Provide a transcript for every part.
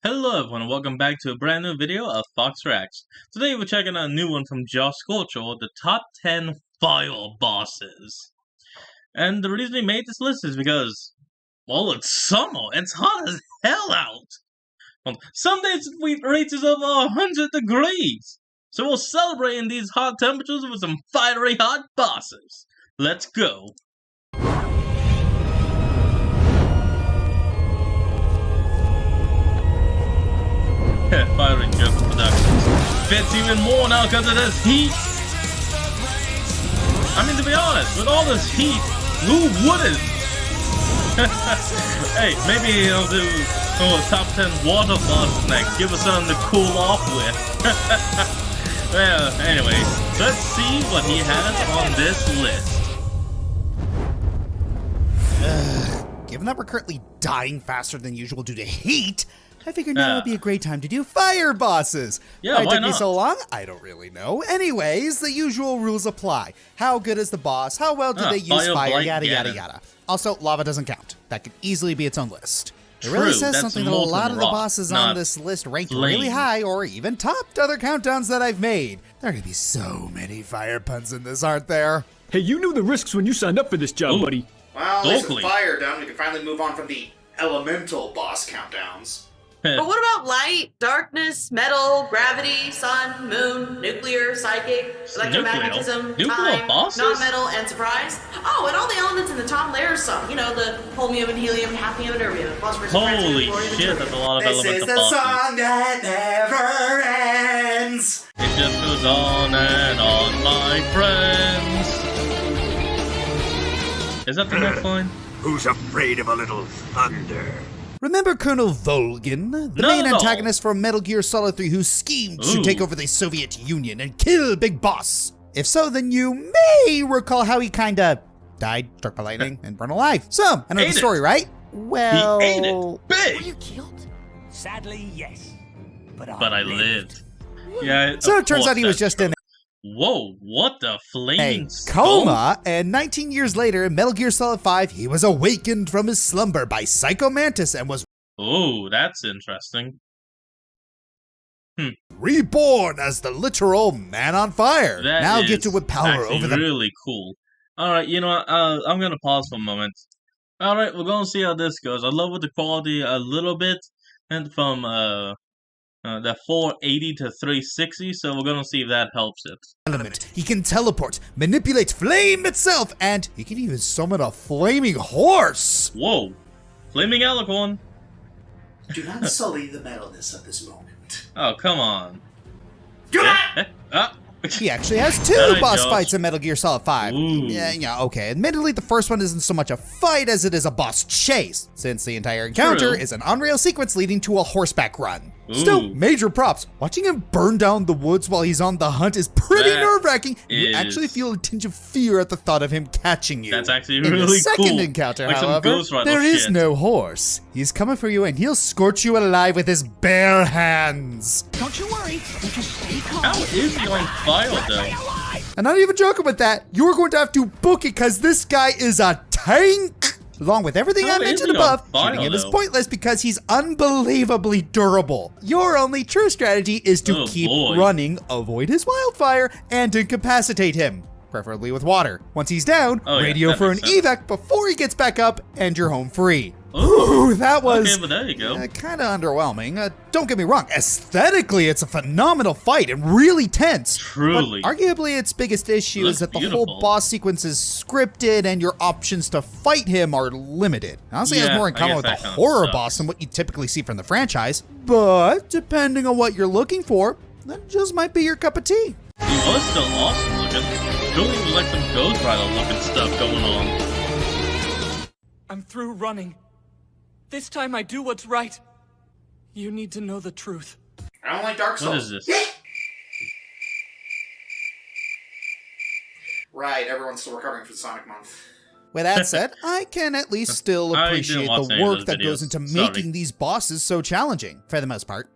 Hello everyone and welcome back to a brand new video of Fox Reacts. Today we're checking out a new one from Josh Scorcho, the top 10 fire bosses. And the reason we made this list is because, well, it's summer, it's hot as hell out. Well, some days it reaches over 100 degrees. So we're celebrating these hot temperatures with some fiery hot bosses. Let's go. Fiery German Productions fits even more now because of this heat. I mean, to be honest, with all this heat, who wouldn't? Hey, maybe I'll do top 10 water bosses next. Give us something to cool off with. Well, anyway, let's see what he has on this list. Given that we're currently dying faster than usual due to heat, I figured now would be a great time to do fire bosses. Yeah, why why it took me not? so long? I don't really know. Anyways, the usual rules apply. How good is the boss? How well do they use fire? Blight Yada, yada, Ganon. yada. Also, lava doesn't count. That could easily be its own list. It True, really says that's something that a molten lot of the rock, bosses not on this list ranked flame. really high or even topped other countdowns that I've made. There are going to be so many fire puns in this, aren't there? Hey, you knew the risks when you signed up for this job, Ooh. buddy. Well, at least with Locally. fire done, we can finally move on from the elemental boss countdowns. But what about light, darkness, metal, gravity, sun, moon, nuclear, psychic, electromagnetism, Nuclear time, bosses? non-metal, and surprise? Oh, and all the elements in the top layer song. You know, the holmium and helium, hafnium and erbium, phosphorus, Holy francium, thorium, and shit, terbium. that's a lot of This elements is of the bosses. song that never ends. It just goes on and on, my friends. Is that the next line? Who's afraid of a little thunder? Remember Colonel Volgin, the No, main no. antagonist from Metal Gear Solid 3 who schemed to Ooh. take over the Soviet Union and kill Big Boss? If so, then you may recall how he kinda died, struck by lightning, and burned alive. So, I know Ate the it. story, right? Well... He ate it big, Killed? Sadly, yes. but I lived. Yeah. So of it turns course out he was that's just true. in Whoa! What the a flaming skull? coma, and 19 years later, in Metal Gear Solid 5, he was awakened from his slumber by Psycho Mantis and was Oh, that's interesting. reborn as the literal Man on Fire. That now is gifted with power actually over the... really cool. All right, you know what? I'm gonna pause for a moment. All right, we're gonna see how this goes. I love with the quality a little bit, and from the 480 to 360. So we're gonna see if that helps it. element. He can teleport, manipulate flame itself, and he can even summon a flaming horse. Whoa! Flaming Alicorn. Do not sully the metalness of this moment. Oh, come on. Do not! Ah. He actually has two Alright, boss Josh. fights in Metal Gear Solid 5. Ooh. Yeah, okay. Admittedly, the first one isn't so much a fight as it is a boss chase, since the entire encounter True. is an unreal sequence leading to a horseback run. Ooh. Still, major props. Watching him burn down the woods while he's on the hunt is pretty That nerve-wracking. You is- actually feel a tinge of fear at the thought of him catching you. That's actually In the really second cool. encounter, Like some however, Ghost Rider there is shit. no horse. He's coming for you and he'll scorch you alive with his bare hands. Don't you worry. You just stay calm. How is he on fire though? I'm not even joking with that. You're going to have to book it because this guy is a tank. Along with everything How I is mentioned he on above, fire, shooting him is though? pointless because he's unbelievably durable. Your only true strategy is to Oh, keep boy. running, avoid his wildfire, and incapacitate him. Preferably with water. Once he's down, Oh, yeah, radio that for an makes sense. evac before he gets back up, and you're home free. Ooh. Ooh, that was Okay, but there you go. kind of underwhelming. Don't get me wrong, aesthetically it's a phenomenal fight and really tense. Truly. But arguably its biggest issue Looks is that the beautiful. whole boss sequence is scripted and your options to fight him are limited. Honestly, it Yeah, has more in I common guess with a that kinda horror sucks. boss than what you typically see from the franchise. But depending on what you're looking for, that just might be your cup of tea. He was still awesome looking. Totally was like some Ghost Rider looking stuff going on. I'm through running. This time I do what's right. You need to know the truth. I don't like Dark Souls. What is this? Right, everyone's still recovering from Sonic Month. With that said, I can at least still I didn't appreciate watch the any of work those that goes videos. into Sorry. making these bosses so challenging, for the most part.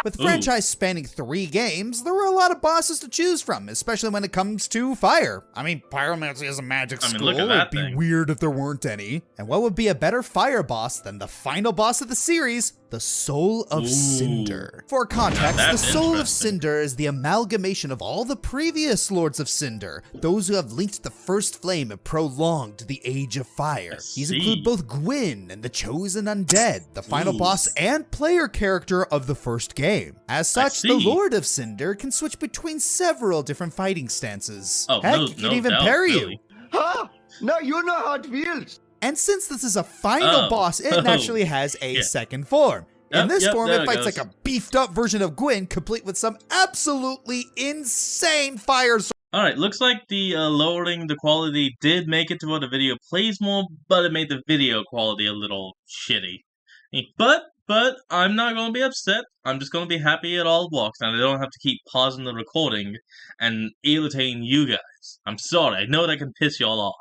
With the Ooh. franchise spanning 3 games, there were a lot of bosses to choose from, especially when it comes to fire. I mean, pyromancy is a magic I mean, school. look at It'd that be thing. weird if there weren't any. And what would be a better fire boss than the final boss of the series, the Soul of Ooh. Cinder. For context, the That's Soul of interesting. Cinder is the amalgamation of all the previous Lords of Cinder, those who have linked the First Flame and prolonged the Age of Fire. These see. include both Gwyn and the Chosen Undead, the final Ooh. boss and player character of the first game. As such, the see. Lord of Cinder can switch between several different fighting stances. Oh, Heck, no, he can no even doubt, parry really. you. Huh? Now you know how it feels. And since this is a final Oh. boss, it naturally has a Yeah. second form. In Yep, this yep, form, there it it fights goes. like a beefed up version of Gwyn, complete with some absolutely insane fire. Alright, looks like the lowering the quality did make it to where the video plays more, but it made the video quality a little shitty. But I'm not gonna be upset. I'm just gonna be happy it all works, and I don't have to keep pausing the recording and irritating you guys. I'm sorry, I know that can piss y'all off.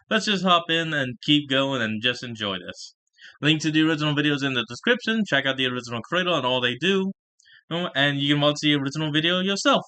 Let's just hop in and keep going and just enjoy this. Link to the original videos in the description. Check out the original creator and all they do. And you can watch the original video yourself.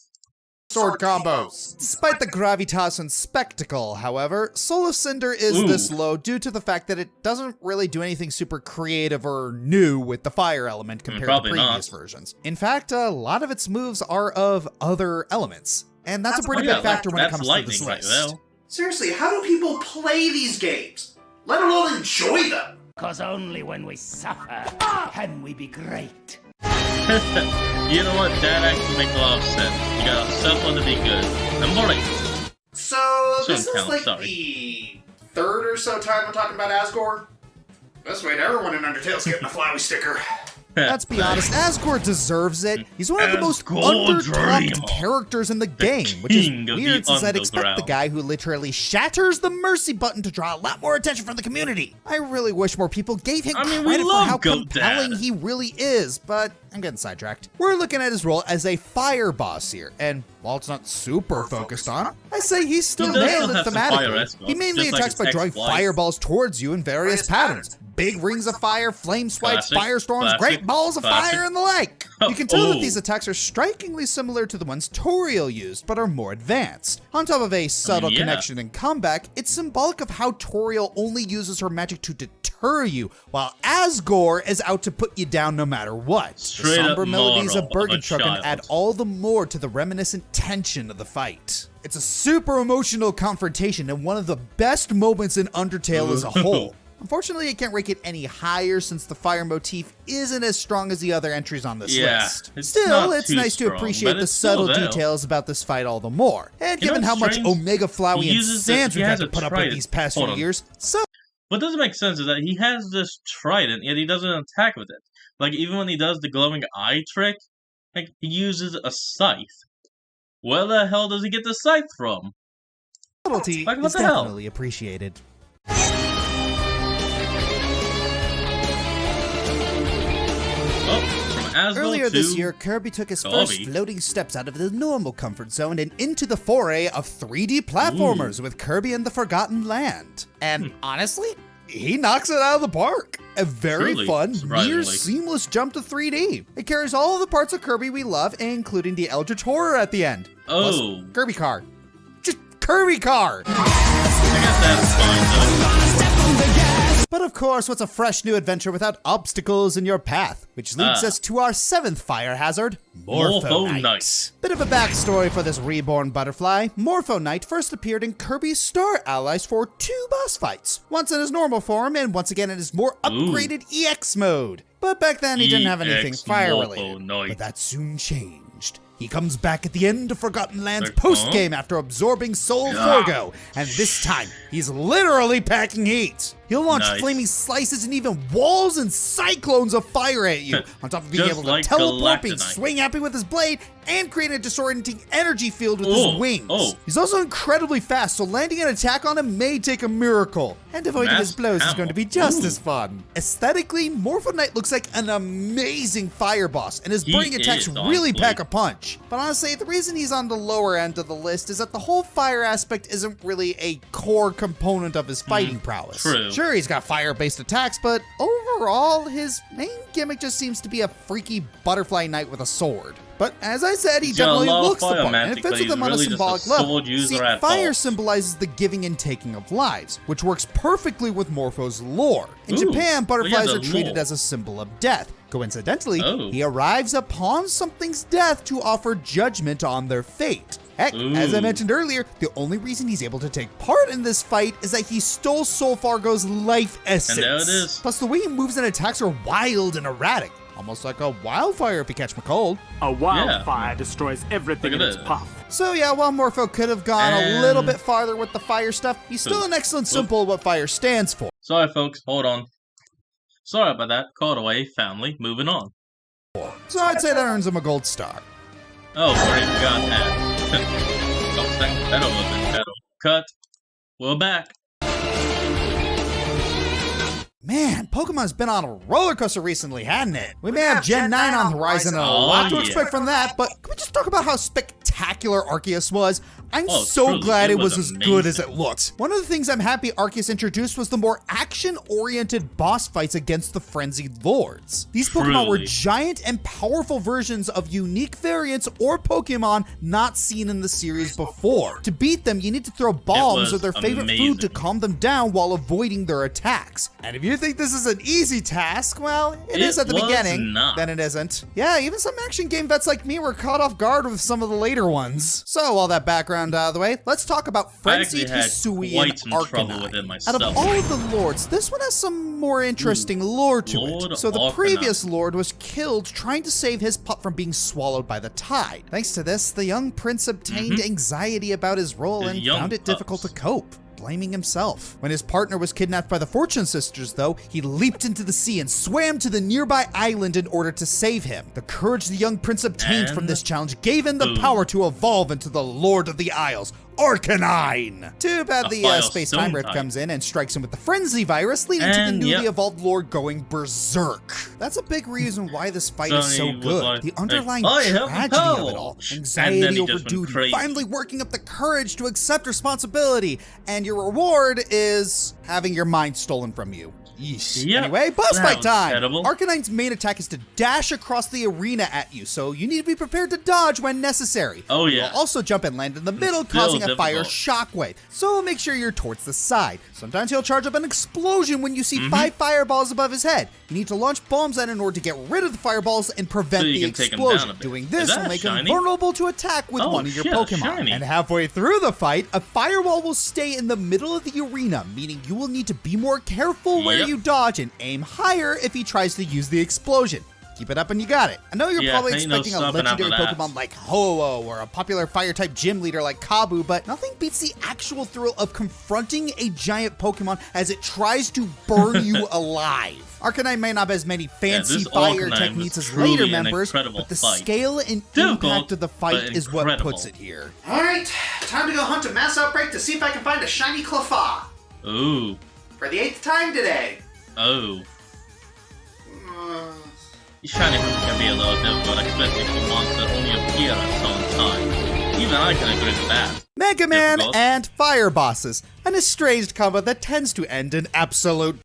Sword combos. Despite the gravitas and spectacle, however, Soul of Cinder is Ooh. this low due to the fact that it doesn't really do anything super creative or new with the fire element compared to probably previous not. versions. In fact, a lot of its moves are of other elements, and that's a pretty Oh, big yeah, factor when it that's comes to this lightning right list. there. Seriously, how do people play these games? Let alone enjoy them. Cause only when we suffer can we be great. You know what? That actually makes a lot of sense. You gotta suffer to be good. Number 8. So, this Shouldn't is count, like sorry. the third or so time I'm talking about Asgore. Best way to everyone in Undertale's getting a Flowey sticker. Let's be honest, Asgore deserves it. He's one of the most Asgore under-topped Dreamer. characters in the game, which is king of the weird since I'd expect the underground. guy who literally shatters the mercy button to draw a lot more attention from the community. I really wish more people gave him I mean, we credit for love how Goat compelling Dad. he really is, but I'm getting sidetracked. We're looking at his role as a fire boss here, and while it's not super focused on, I say he's still does nailed still it have some fire thematically. aspects, He mainly just like attacks his by drawing ex-wife. fireballs towards you in various patterns. Big rings of fire, flame swipes, Classic, firestorms, classic, great balls of classic. fire, and the like. You can tell that Oh. these attacks are strikingly similar to the ones Toriel used, but are more advanced. On top of a subtle yeah. connection and comeback, it's symbolic of how Toriel only uses her magic to deter you, while Asgore is out to put you down no matter what. Straight the up somber melodies of moral of a Bergentrucken child. add all the more to the reminiscent tension of the fight. It's a super emotional confrontation and one of the best moments in Undertale as a whole. Unfortunately, I can't rank it any higher since the fire motif isn't as strong as the other entries on this Yeah, list. it's Still, not it's too nice to strong, appreciate but the it's still subtle there. details about this fight all the more. And You know given how what's much strange? Omega Flowey He and uses Sans he we've has had to a put up with trident. these past Hold few on. years, so What doesn't make sense is that he has this trident, yet he doesn't attack with it. Like, even when he does the glowing eye trick, like, he uses a scythe. Where the hell does he get the scythe from? subtlety Like, what is the hell? definitely appreciated. Oh, from Asgore Earlier to... this year, Kirby took his first Kirby. floating steps out of the normal comfort zone and into the foray of 3D platformers with Kirby and the Forgotten Land. And honestly, he knocks it out of the park. A very Truly, fun, surprisingly. near seamless jump to 3D. It carries all of the parts of Kirby we love, including the Eldritch Horror at the end. Oh. Plus, Kirby Car. Just Kirby Car! I guess that's fine, though. But of course, what's a fresh new adventure without obstacles in your path? Which leads us to our 7th fire hazard, Morpho Knight. Knight. Bit of a backstory for this reborn butterfly. Morpho Knight first appeared in Kirby's Star Allies for 2 boss fights. Once in his normal form, and once again in his more upgraded EX mode. But back then, he didn't have anything EX fire-related. Morpho Knight. But that soon changed. He comes back at the end of Forgotten Land's Like, post-game after absorbing Soul Forgo, and this time, he's literally packing heat. He'll launch Nice. flaming slices and even walls and cyclones of fire at you, on top of being Just able to like teleport, being Galactonite. swing happy with his blade, and create a disorienting energy field with Oh, his wings. oh. He's also incredibly fast, so landing an attack on him may take a miracle. And avoiding his Mass blows is ammo. going to be just Ooh. as fun. Aesthetically, Morpho Knight looks like an amazing fire boss, and his He burning attacks is, really honestly. pack a punch. But honestly, the reason he's on the lower end of the list is that the whole fire aspect isn't really a core component of his fighting prowess. true. Sure, he's got fire-based attacks, but overall, his main gimmick just seems to be a freaky butterfly knight with a sword. But as I said, he He's got a definitely lot of looks the fire part, and magic, it fits but with him he's on a really just a symbolic sword level. user See, at fire fault. symbolizes the giving and taking of lives, which works perfectly with Morpho's lore. In Ooh, Japan, butterflies the are treated lore. as a symbol of death. Coincidentally, Oh. he arrives upon something's death to offer judgment on their fate. Heck, as I Ooh. mentioned earlier, the only reason he's able to take part in this fight is that he stole Solfargo's life essence. And there it is. Plus, the way he moves and attacks are wild and erratic, almost like a wildfire if you catch me cold. A wildfire destroys everything Look in at its it. path. So yeah, while Morpho could have gone a little bit farther with the fire stuff, he's still an excellent symbol of what fire stands for. Sorry, folks. Hold on. Sorry about that. Called away. Family. Moving on. So I'd say that earns him a gold star. Oh, great. We got that. Something better would have been better. Cut. We're back. Man, Pokemon's been on a roller coaster recently, hadn't it? We may have Gen 9 on the horizon and a Oh, lot to yeah. expect from that, but can we just talk about how spectacular Arceus was? I'm Oh, so truly, glad it it was was as good as amazing. it looked. One of the things I'm happy Arceus introduced was the more action-oriented boss fights against the Frenzied Lords. These Pokemon were Truly. giant and powerful versions of unique variants or Pokemon not seen in the series before. To beat them, you need to throw bombs was or their favorite amazing. food to calm them down while avoiding their attacks. And if you think this is an easy task, well, it is at the was beginning. not. Then it isn't. Yeah, even some action game vets like me were caught off guard with some of the later ones. So, all that background out of the way, let's talk about Frenzied had Hisui quite and some trouble Arcanine. with it Out myself. of all of the lords, this one has some more interesting lore to Lord it. So the Arcanine. previous lord was killed trying to save his pup from being swallowed by the tide. Thanks to this, the young prince obtained anxiety about his role His and young found it difficult to pups. cope, blaming himself. When his partner was kidnapped by the Fortune Sisters, though, he leaped into the sea and swam to the nearby island in order to save him. The courage the young prince obtained from And this challenge gave him the boom. power to evolve into the Lord of the Isles, Arcanine. Too bad A the fire space-time stone rift type. comes in and strikes him with the Frenzy virus, leading to the And, newly yep. evolved Lord going berserk. That's a big reason why this fight is so Suddenly was good. like, The underlying "I have the tragedy of it power." all. And then Anxiety he over just went duty, crazy. finally working up the courage to accept responsibility, and your reward is having your mind stolen from you. Yeesh. Yep, Anyway, boss that fight was time! terrible. Arcanine's main attack is to dash across the arena at you, so you need to be prepared to dodge when necessary. Oh, yeah. You'll also jump and land in the middle, still causing a fire difficult. shockwave, so make sure you're towards the side. Sometimes he'll charge up an explosion when you see Mm-hmm. 5 fireballs above his head. You need to launch bombs at in order to get rid of the fireballs and prevent So you the can take him down explosion. a bit. Doing Is this that will make shiny? him vulnerable to attack with Oh, one of your shit, Pokemon. shiny. And halfway through the fight, a firewall will stay in the middle of the arena, meaning you will need to be more careful where Yep. you dodge and aim higher if he tries to use the explosion. Keep it up and you got it. I know you're Yeah, probably ain't no expecting a stopping after legendary that. Pokemon like Ho-Oh or a popular fire-type gym leader like Kabu, but nothing beats the actual thrill of confronting a giant Pokemon as it tries to burn you alive. Arcanine may not have as many fancy this fire Arcanine techniques was as truly later an members, incredible but the fight. scale and Difficult, impact of the fight but is what incredible. puts it here. Alright, time to go hunt a mass outbreak to see if I can find a shiny Clefairy. Ooh. For the 8th time today. Oh. Shiny Pokemon can be a little difficult, especially for monsters that only appear at some time. Even I can agree with that. Mega Man Difficult. and Fire Bosses, an estranged combo that tends to end in absolute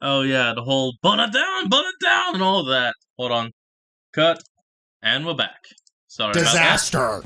Oh yeah, the whole burn it down, and all that. Hold on. Cut. And we're back. Sorry disaster.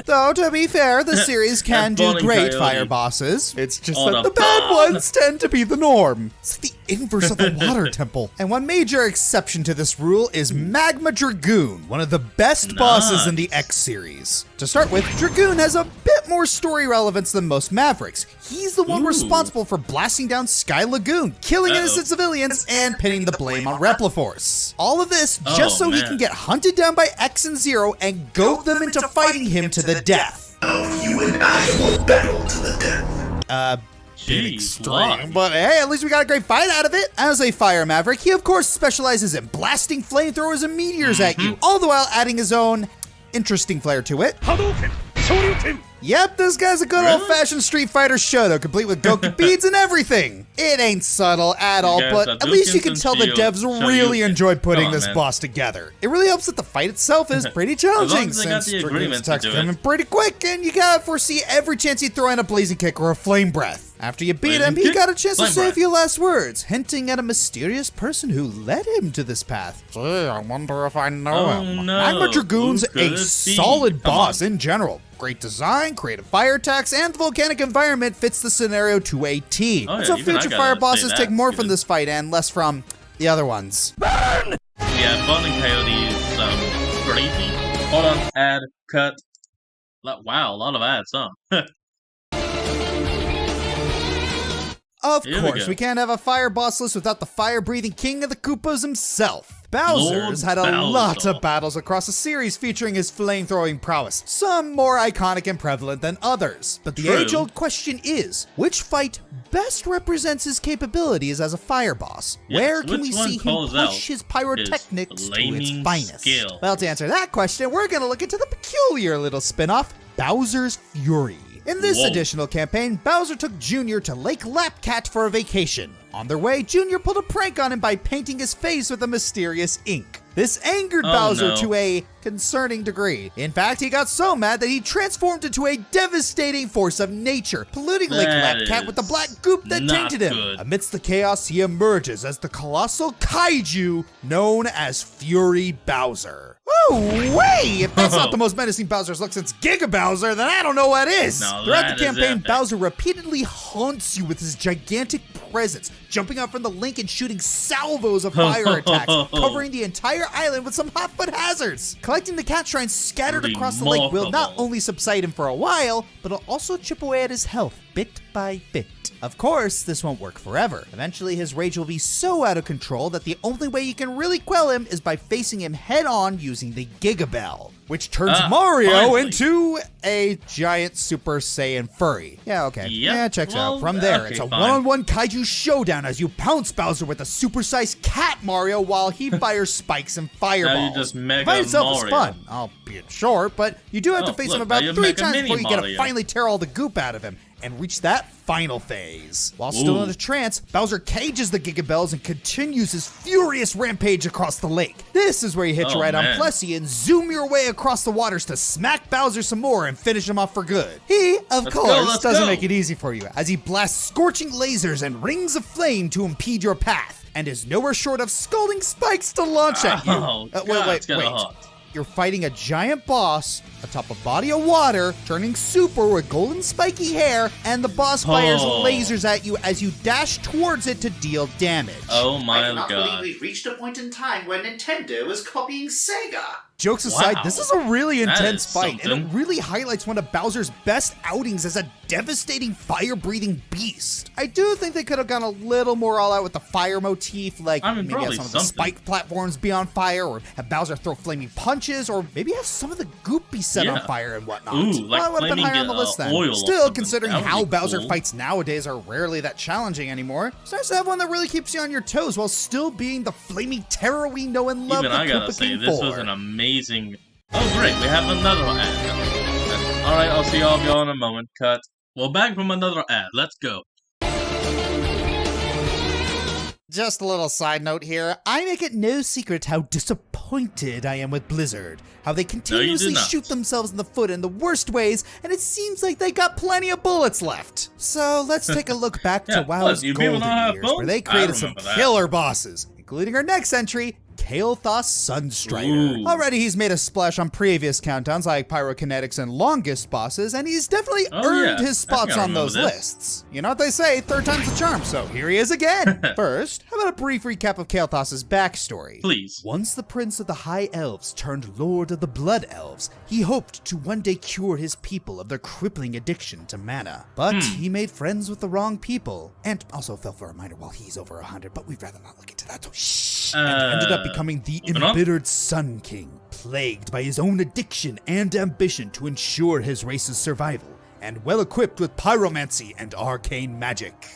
Though, to be fair, the series can And do Burning great Coyote. fire bosses. It's just Oh, that the the bad burn. ones tend to be the norm. It's the inverse of the water temple. And one major exception to this rule is Magma Dragoon, one of the best bosses in the X series. To start with, Dragoon has a bit more story relevance than most Mavericks. He's the one Ooh. responsible for blasting down Sky Lagoon, killing Uh-oh. innocent civilians, and pinning the blame on Repliforce. All of this just so he man. can get hunted down by X and Zero and goad them into fighting him to the death. You and I will battle to the death. Jeez, why? But hey, at least we got a great fight out of it. As a fire maverick, he of course specializes in blasting flamethrowers and meteors at you, all the while adding his own interesting flair to it. Hadouken! Shoryuken! Yep, this guy's a good Really? old-fashioned Street Fighter Shoto, complete with Goku beads and everything. It ain't subtle at all, guys but are at least you Hadouken can tell the and devs Shoryuken. really enjoyed putting Come on, this man. boss together. It really helps that the fight itself is pretty challenging, as they got since the Dragoon's agreement to attacks do come it. in pretty quick, and you gotta foresee every chance you throw in a blazing kick or a flame breath. After you beat Blazing him, he kick, got a chance to flame say a breath. few last words, hinting at a mysterious person who led him to this path. Gee, I wonder if I know Oh, him. no. Magma Dragoon's Who could a it be? solid Come boss on. in general. Great design, creative fire attacks, and the volcanic environment fits the scenario to a T. Oh, Let's yeah, hope even I future gotta fire say bosses that, take more because- from this fight and less from the other ones. Yeah, Bun and Coyote is crazy. Hold on, ad, cut. Wow, a lot of ads, huh? Of Here we course, go. we can't have a fire boss list without the fire-breathing king of the Koopas himself. Bowser's had a lot Bowser. of battles across the series featuring his flame-throwing prowess, some more iconic and prevalent than others. But the True. age-old question is, which fight best represents his capabilities as a fire boss? Yes, Where can which we one see him calls out push his pyrotechnics to its flaming finest? skill? Well, to answer that question, we're going to look into the peculiar little spin-off, Bowser's Fury. In this Whoa. additional campaign, Bowser took Junior to Lake Lapcat for a vacation. On their way, Junior pulled a prank on him by painting his face with a mysterious ink. This angered Oh, Bowser no. to a concerning degree. In fact, he got so mad that he transformed into a devastating force of nature, polluting Lake That Lapcat with the is black goop that not tainted him. good. Amidst the chaos, he emerges as the colossal kaiju known as Fury Bowser. Oh, wait! If that's not the most menacing Bowser's look since Giga Bowser, then I don't know what is! No, Throughout that the is campaign, epic. Bowser repeatedly haunts you with his gigantic presence, jumping out from the link and shooting salvos of fire attacks, covering the entire island with some hot-foot hazards. Collecting the cat shrines scattered across the lake will not Remarkable. only subside him for a while, but it'll also chip away at his health bit by bit. Of course, this won't work forever. Eventually, his rage will be so out of control that the only way you can really quell him is by facing him head-on using the Giga Bell, which turns Mario finally. into a giant Super Saiyan furry. Yeah, okay. Yep. Yeah, checks Well, out. From there, okay, it's a fine. one-on-one kaiju showdown as you pounce Bowser with a supersized cat Mario while he fires spikes and fireballs. Now you just Mega Fight itself is Mario. fun, albeit short, but you do have to Oh, face look, him now about you have 3 Mega times Mini before you get to Mario. finally tear all the goop out of him and reach that final phase. While still Ooh. in a trance, Bowser cages the Giga Bells and continues his furious rampage across the lake. This is where you hit your Oh, right on man. Plessy and zoom your way across the waters to smack Bowser some more and finish him off for good. He, of Let's go, course, let's doesn't go. make it easy for you as he blasts scorching lasers and rings of flame to impede your path and is nowhere short of scalding spikes to launch at you. Oh, God, it's kinda hot. You're fighting a giant boss atop a body of water, turning super with golden spiky hair, and the boss fires Oh. lasers at you as you dash towards it to deal damage. Oh I my cannot believe god. we've reached a point in time where Nintendo is copying Sega. Jokes aside, Wow. this is a really That intense is fight, and it something. really highlights one of Bowser's best outings as a devastating fire-breathing beast. I do think they could have gone a little more all out with the fire motif, like I mean, maybe have probably some of the something. spike platforms be on fire, or have Bowser throw flaming punches, or maybe have some of the goop be set on Yeah. fire and whatnot. Ooh, like well, it would have been flaming, higher on the list then. oil or Still, something. considering That would how be Bowser cool. fights nowadays are rarely that challenging anymore, it's nice to have one that really keeps you on your toes while still being the flaming terror we know and love Even the I gotta Koopa say, King this for. was an amazing... Oh great, we have another ad. Alright, I'll see all of y'all in a moment. Cut. Well, back from another ad. Let's go. Just a little side note here. I make it no secret how disappointed I am with Blizzard. How they continuously not. shoot themselves in the foot in the worst ways, and it seems like they got plenty of bullets left. So let's take a look back Yeah, to WoW's what, you people golden don't have years, where phones? they I created some remember that. killer bosses, including our next entry, Kael'thas Sunstrider. Ooh. Already he's made a splash on previous countdowns like Pyrokinetics and Longest bosses, and he's definitely Oh, earned yeah. his I spots think I on remember those this. lists. You know what they say, third time's the charm, so here he is again. First, how about a brief recap of Kael'thas' backstory? Please. Once the Prince of the High Elves turned Lord of the Blood Elves, he hoped to one day cure his people of their crippling addiction to mana. But he made friends with the wrong people, and also fell for a minor while he's over 100, but we'd rather not look into that, so shh. And ended up becoming the moving on. embittered Sun King, plagued by his own addiction and ambition to ensure his race's survival, and well equipped with pyromancy and arcane magic.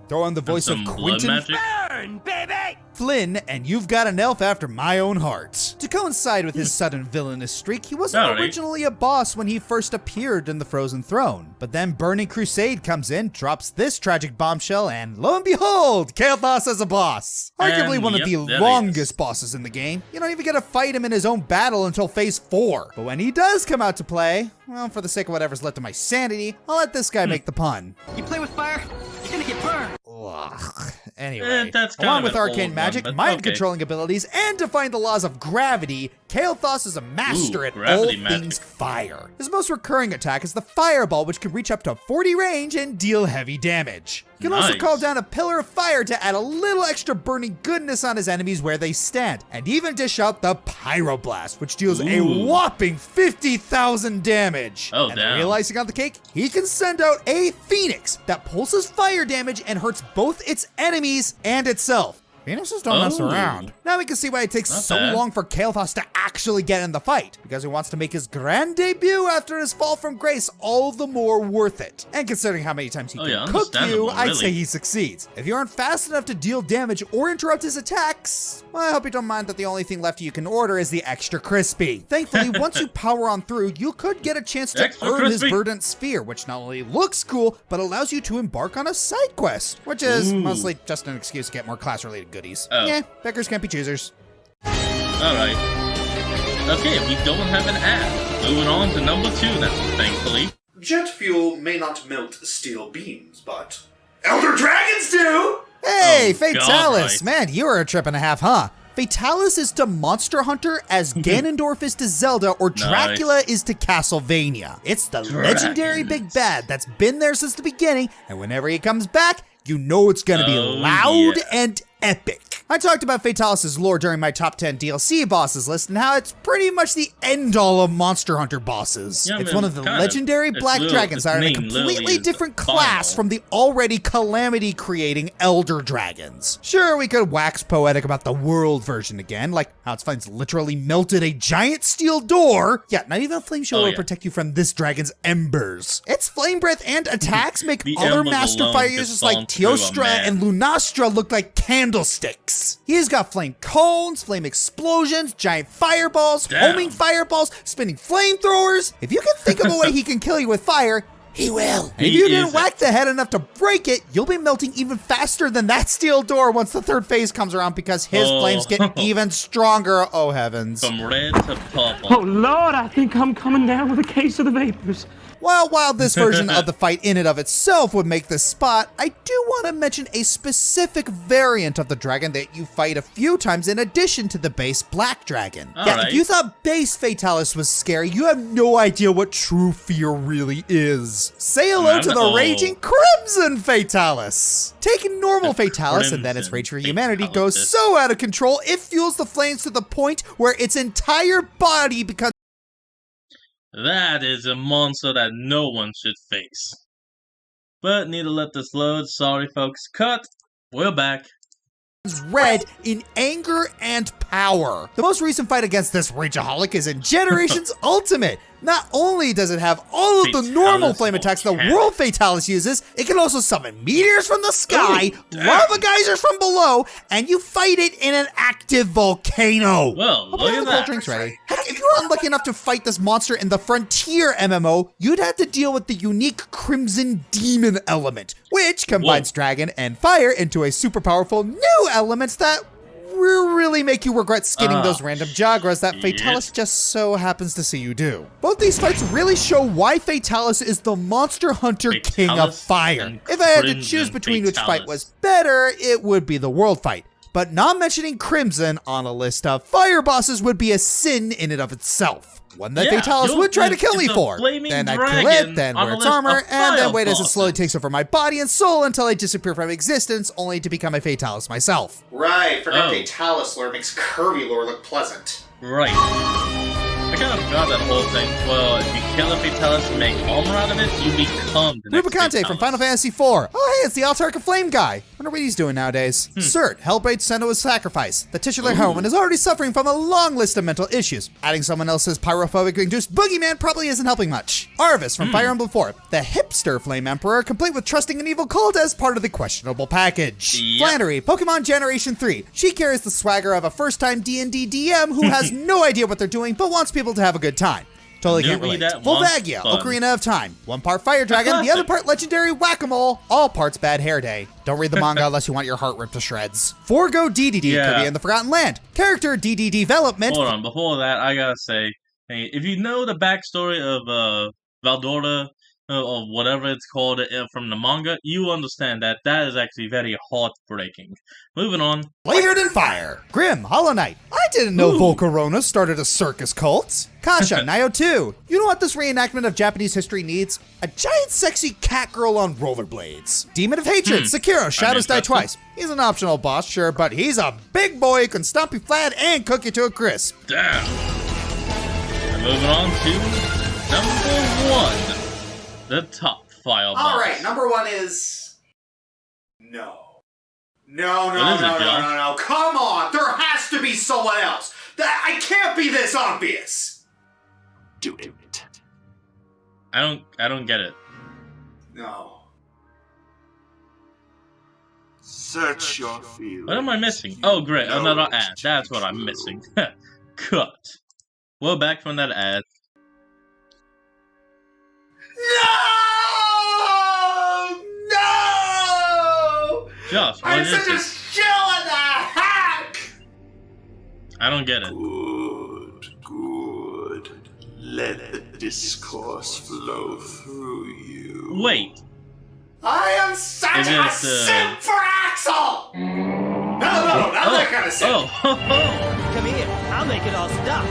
Throw on the voice of Some blood Quentin magic. Burn, baby! Flynn, and you've got an elf after my own heart. To coincide with his sudden villainous streak, he wasn't Alright. originally a boss when he first appeared in the Frozen Throne. But then Burning Crusade comes in, drops this tragic bombshell, and lo and behold, Kael'thas as a boss. Arguably And one yep, of there the he is. longest bosses in the game. You don't even get to fight him in his own battle until phase 4. But when he does come out to play, well, for the sake of whatever's left of my sanity, I'll let this guy make the pun. You play with fire? make it burn. Ugh. Anyway, that's kind along of with an arcane old magic, one, but mind-controlling abilities, and defying the laws of gravity, Kael'thas is a master at all gravity magic. things fire. His most recurring attack is the Fireball, which can reach up to 40 range and deal heavy damage. He can also Nice. call down a pillar of fire to add a little extra burning goodness on his enemies where they stand, and even dish out the Pyroblast, which deals a Ooh. whopping 50,000 damage. Oh, and the damn. real icing on the cake, he can send out a Phoenix that pulses fire damage and hurts both its enemies and itself. Phoenixes don't mess Oh. around. Now we can see why it takes Not so bad. long for Kael'thas to actually get in the fight, because he wants to make his grand debut after his fall from grace all the more worth it. And considering how many times he Oh, can yeah, cook you, understandable, I'd really. say he succeeds. If you aren't fast enough to deal damage or interrupt his attacks, well, I hope you don't mind that the only thing left you can order is the extra crispy. Thankfully, once you power on through, you could get a chance to Extra earn his crispy. verdant sphere, which not only looks cool, but allows you to embark on a side quest, which is Ooh. mostly just an excuse to get more class-related goodies. Oh. Yeah, beggars can't be choosers. Alright. Okay, we don't have an ad. Moving on to number 2 now, thankfully. Jet fuel may not melt steel beams, but Elder Dragons do! Hey, Oh, Fatalis! God, Man, you were a trip and a half, huh? Fatalis is to Monster Hunter as Ganondorf is to Zelda or Dracula is to Castlevania. It's the legendary big bad that's been there since the beginning, and whenever he comes back, you know it's gonna be Oh, loud yeah. and epic. I talked about Fatalis' lore during my top 10 DLC bosses list and how it's pretty much the end-all of Monster Hunter bosses. Yeah, It's man, one of the kind of. legendary Its black little- dragons that are in a its name literally completely is the different class final. from the already calamity-creating Elder Dragons. Sure, we could wax poetic about the world version again, like how its flames literally melted a giant steel door. Yeah, not even a flame shield Oh, will yeah. protect you from this dragon's embers. Its flame breath and attacks make The other embers Master alone Fire just users like gone through a Teostra man. and Lunastra look like candlesticks. He's got flame cones, flame explosions, giant fireballs, Damn. homing fireballs, spinning flamethrowers. If you can think of a way he can kill you with fire, he will. And if He you is didn't it. whack the head enough to break it, you'll be melting even faster than that steel door once the third phase comes around because his Oh. flames get even stronger. Oh heavens. From red to Oh purple. Lord, I think I'm coming down with a case of the vapors. Well, while this version of the fight in and of itself would make this spot, I do want to mention a specific variant of the dragon that you fight a few times in addition to the base Black Dragon. Yeah, Alright. if you thought base Fatalis was scary, you have no idea what true fear really is. Say hello to the Oh. raging Crimson Fatalis. Taking normal The Fatalis and then its Crimson rage for humanity goes Fatalis. so out of control, it fuels the flames to the point where its entire body becomes That is a monster that no one should face. But need to let this load. Sorry, folks. Cut. We're back. red in anger and power. The most recent fight against this rageaholic is in Generations Ultimate. Not only does it have all of the normal Fatalis flame attacks the volcanic. World Fatalis uses, it can also summon meteors from the sky, Ooh, damn. lava geysers from below, and you fight it in an active volcano. Well, Hope look you have at the cold that. drinks ready. Heck, if you were unlucky enough to fight this monster in the Frontier MMO, you'd have to deal with the unique Crimson Demon element, which combines dragon and fire into a super powerful new element that will really make you regret skinning those random Jagras that Fatalis just so happens to see you do. Both these fights really show why Fatalis is the Monster Hunter King of Fatalis Fire. and If I had to Crimson choose between which fight Fatalis. was better, it would be the World fight. But not mentioning Crimson on a list of fire bosses would be a sin in and of itself. One that Yeah, Fatalis would try to kill me it's a for. flaming Then I'd kill dragon it, then on wear a its list armor, of and then fire wait as it slowly bosses. takes over my body and soul until I disappear from existence, only to become a Fatalis myself. Right, forgot Oh. Fatalis lore makes curvy lore look pleasant. Right. I kind of forgot that whole thing. Well, if you kill a Fatalis and make armor out of it, you become the next Rubicante from Fatalis. Final Fantasy IV. Oh, hey, it's the Altark of Flame guy. Wonder what he's doing nowadays. Cert, Hellblade Senua sacrifice. The titular Hoenn is already suffering from a long list of mental issues. Adding someone else's pyrophobic-induced boogeyman probably isn't helping much. Arvis from Fire Emblem 4. The hipster Flame Emperor, complete with trusting an evil cult as part of the questionable package. Yep. Flannery, Pokemon Generation 3. She carries the swagger of a first-time D&D DM who has no idea what they're doing but wants people to have a good time. Totally can't Newbie relate. that wants Volvagia, fun. Ocarina of Time. One part Fire Dragon, the other part Legendary Whack-A-Mole, all parts Bad Hair Day. Don't read the manga unless you want your heart ripped to shreds. Forgo DDD, Yeah. Kirby and the Forgotten Land. Character DD development. Hold on, before that, I gotta say, hey, if you know the backstory of Valdora, or whatever it's called from the manga, you understand that that is actually very heartbreaking. Moving on. Flavored in Fire, Grim, Hollow Knight. I didn't know Volcarona started a circus cult. Kasha, Nioh 2. You know what this reenactment of Japanese history needs? A giant sexy cat girl on rollerblades. Demon of Hatred, Sekiro, Shadows Die Twice. He's an optional boss, sure, but he's a big boy who can stomp you flat and cook you to a crisp. Damn. And moving on to number 1. The top file boss. Alright, number 1 is... No. No. Come on! There has to be someone else! I can't be this obvious! Do it. I don't get it. No. Search your feelings. What am I missing? Oh, great, another ad. That's what I'm missing. Cut. We're back from that ad. No! Josh, what I'm is such a it? shill in the hack! I don't get it. Good. Let the discourse flow through you. Wait. I am such Is a it, simp for Axel! No, not that kind of simp. Come here, I'll make it all stop.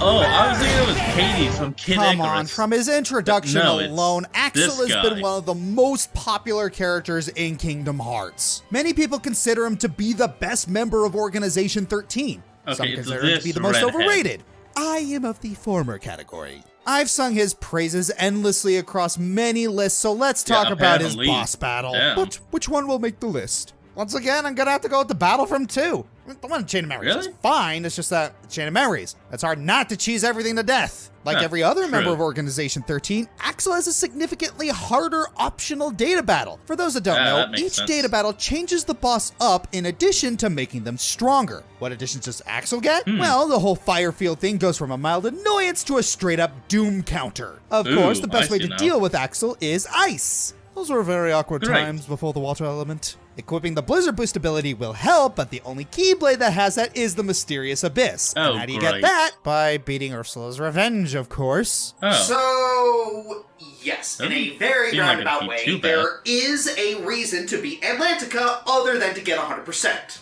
I was thinking it was Hades from Kid Come Icarus. on, from his introduction No, it's alone, Axel this has guy. been one of the most popular characters in Kingdom Hearts. Many people consider him to be the best member of Organization 13. Some Okay, it's consider him to this be the most redhead. overrated. I am of the former category. I've sung his praises endlessly across many lists, so let's talk about his apparently. boss battle. Damn. But which one will make the list? Once again, I'm gonna have to go with the battle from 2. The one in Chain of Memories is Really? fine, it's just that Chain of Memories, it's hard not to cheese everything to death. Like Huh, every other member true. of Organization 13, Axel has a significantly harder optional data battle. For those that don't Yeah, know, that makes each sense. data battle changes the boss up in addition to making them stronger. What additions does Axel get? Hmm. Well, the whole fire field thing goes from a mild annoyance to a straight up doom counter. Of Ooh, course, the best I way see to now. deal with Axel is ice. Those were very awkward Great. times before the water element. Equipping the Blizzard Boost ability will help, but the only Keyblade that has that is the Mysterious Abyss. Oh, and how do you great. get that? By beating Ursula's Revenge, of course. Oh. So, yes, in a very seem like it'd roundabout be way, too bad. there is a reason to beat Atlantica other than to get 100%.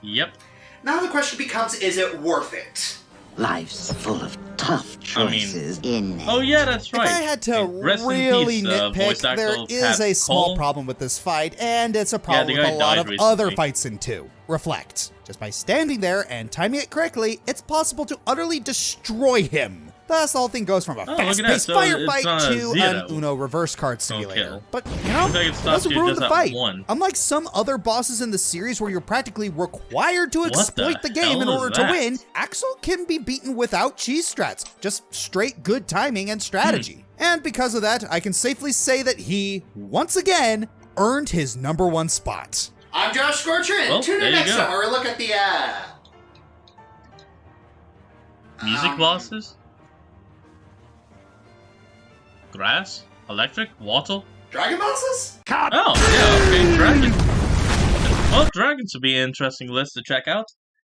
Yep. Now the question becomes, is it worth it? Life's full of tough I mean- choices in Oh yeah, that's right. If I had to And rest in really peace, nitpick, voice actor there is Pat a small Cole. problem with this fight, and it's a problem the with guy a lot died of recently. other fights in 2. Reflect. Just by standing there and timing it correctly, it's possible to utterly destroy him. Thus, the whole thing goes from a Oh, look at that. fast-paced So it's firefight not a to zero. an Uno reverse card simulator. kill. But, you know, Looks like it it stops doesn't you ruin just the at fight. 1. Unlike some other bosses in the series where you're practically required to exploit the game in hell is order to that? win, Axel can be beaten without cheese strats, just straight good timing and strategy. And because of that, I can safely say that he, once again, earned his #1 spot. I'm Josh Scorcher, Well, tune there in you next go. time where we look at the, Music bosses? Grass? Electric? Water? Dragon bosses? Oh, yeah, okay, dragon. Well, dragons would be an interesting list to check out.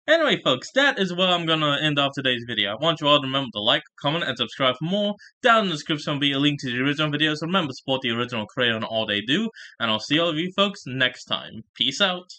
Anyway, folks, that is where I'm gonna end off today's video. I want you all to remember to like, comment, and subscribe for more. Down in the description will be a link to the original videos. Remember to support the original creator and all they do. And I'll see all of you folks next time. Peace out.